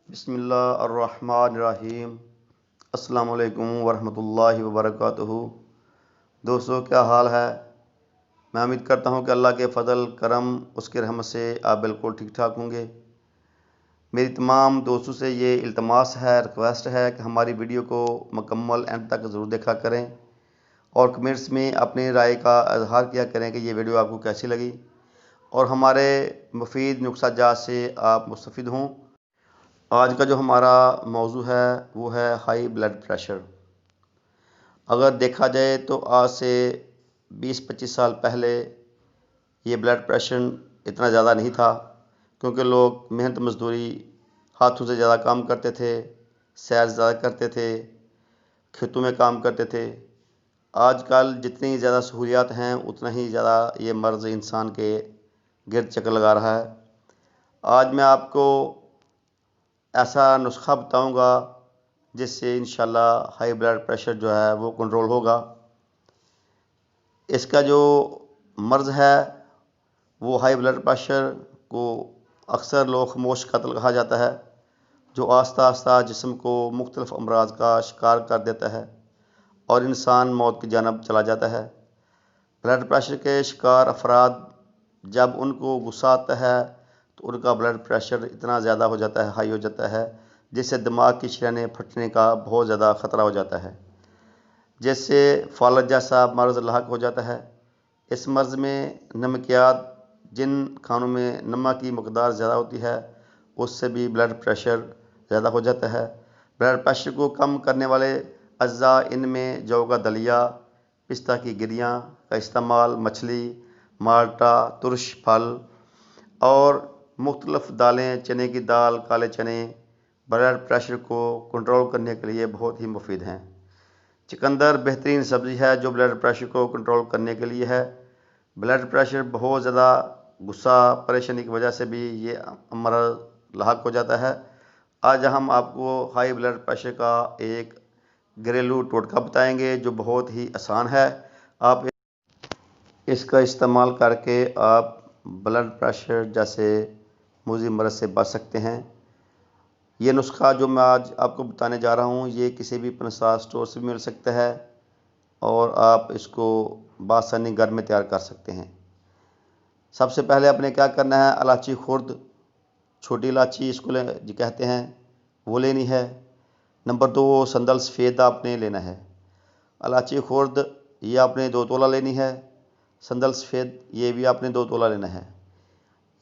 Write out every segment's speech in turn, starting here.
بسم اللہ الرحمن الرحیم۔ السلام علیکم ورحمۃ اللہ وبرکاتہ۔ دوستو، کیا حال ہے؟ میں امید کرتا ہوں کہ اللہ کے فضل کرم اس کے رحمت سے آپ بالکل ٹھیک ٹھاک ہوں گے۔ میری تمام دوستوں سے یہ التماس ہے، ریکویسٹ ہے کہ ہماری ویڈیو کو مکمل اینڈ تک ضرور دیکھا کریں اور کمنٹس میں اپنی رائے کا اظہار کیا کریں کہ یہ ویڈیو آپ کو کیسی لگی اور ہمارے مفید نقصہ جات سے آپ مستفید ہوں۔ آج کا جو ہمارا موضوع ہے وہ ہے ہائی بلڈ پریشر۔ اگر دیکھا جائے تو آج سے 20-25 سال پہلے یہ بلڈ پریشر اتنا زیادہ نہیں تھا، کیونکہ لوگ محنت مزدوری ہاتھوں سے زیادہ کام کرتے تھے، سیر زیادہ کرتے تھے، کھیتوں میں کام کرتے تھے۔ آج کل جتنی زیادہ سہولیات ہیں اتنا ہی زیادہ یہ مرض انسان کے گرد چکر لگا رہا ہے۔ آج میں آپ کو ایسا نسخہ بتاؤں گا جس سے انشاءاللہ ہائی بلڈ پریشر جو ہے وہ کنٹرول ہوگا۔ اس کا جو مرض ہے وہ ہائی بلڈ پریشر کو اکثر لوگ خاموش قتل کہا جاتا ہے، جو آہستہ آہستہ جسم کو مختلف امراض کا شکار کر دیتا ہے اور انسان موت کی جانب چلا جاتا ہے۔ بلڈ پریشر کے شکار افراد جب ان کو غصہ آتا ہے تو ان کا بلڈ پریشر اتنا زیادہ ہو جاتا ہے، ہائی ہو جاتا ہے، جس سے دماغ کی شریانیں پھٹنے کا بہت زیادہ خطرہ ہو جاتا ہے، جس سے فالج جیسا مرض لاحق ہو جاتا ہے۔ اس مرض میں نمکیات، جن کھانوں میں نمک کی مقدار زیادہ ہوتی ہے اس سے بھی بلڈ پریشر زیادہ ہو جاتا ہے۔ بلڈ پریشر کو کم کرنے والے اجزاء ان میں جو کا دلیا، پستہ کی گریاں کا استعمال، مچھلی، مالٹا، ترش پھل اور مختلف دالیں، چنے کی دال، کالے چنے بلڈ پریشر کو کنٹرول کرنے کے لیے بہت ہی مفید ہیں۔ چقندر بہترین سبزی ہے جو بلڈ پریشر کو کنٹرول کرنے کے لیے ہے۔ بلڈ پریشر بہت زیادہ غصہ، پریشانی کی وجہ سے بھی یہ مرض لاحق ہو جاتا ہے۔ آج ہم آپ کو ہائی بلڈ پریشر کا ایک گھریلو ٹوٹکا بتائیں گے جو بہت ہی آسان ہے۔ آپ اس کا استعمال کر کے آپ بلڈ پریشر جیسے مزمن مرض سے بچ سکتے ہیں۔ یہ نسخہ جو میں آج آپ کو بتانے جا رہا ہوں یہ کسی بھی پنسا اسٹور سے بھی مل سکتا ہے اور آپ اس کو بآسانی گھر میں تیار کر سکتے ہیں۔ سب سے پہلے آپ نے کیا کرنا ہے، الائچی خرد، چھوٹی الائچی اس کو کہتے ہیں، وہ لینی ہے۔ نمبر 2، سندل سفید آپ نے لینا ہے۔ الائچی خرد یہ آپ نے 2 تولہ لینی ہے، سندل سفید یہ بھی آپ نے 2 تولہ لینا ہے۔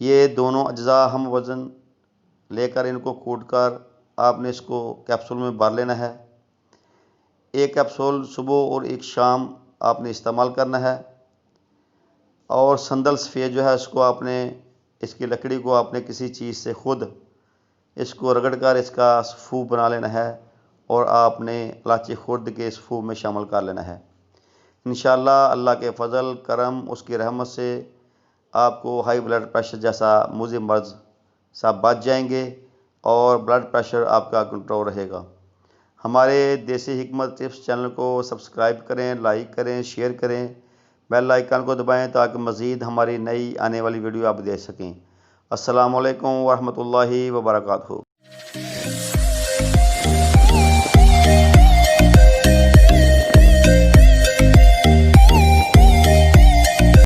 یہ دونوں اجزاء ہم وزن لے کر ان کو کوٹ کر آپ نے اس کو کیپسول میں بھر لینا ہے۔ ایک کیپسول صبح اور ایک شام آپ نے استعمال کرنا ہے۔ اور سندل سفید جو ہے اس کو آپ نے، اس کی لکڑی کو آپ نے کسی چیز سے خود اس کو رگڑ کر اس کا پھوپ بنا لینا ہے اور آپ نے الائچی خرد کے اس پھوپ میں شامل کر لینا ہے۔ انشاءاللہ اللہ کے فضل کرم اس کی رحمت سے آپ کو ہائی بلڈ پریشر جیسا مزمن مرض سے بچ جائیں گے اور بلڈ پریشر آپ کا کنٹرول رہے گا۔ ہمارے دیسی حکمت ٹپس چینل کو سبسکرائب کریں، لائک کریں، شیئر کریں، بیل آئیکن کو دبائیں تاکہ مزید ہماری نئی آنے والی ویڈیو آپ دیکھ سکیں۔ السلام علیکم ورحمۃ اللہ وبرکاتہ۔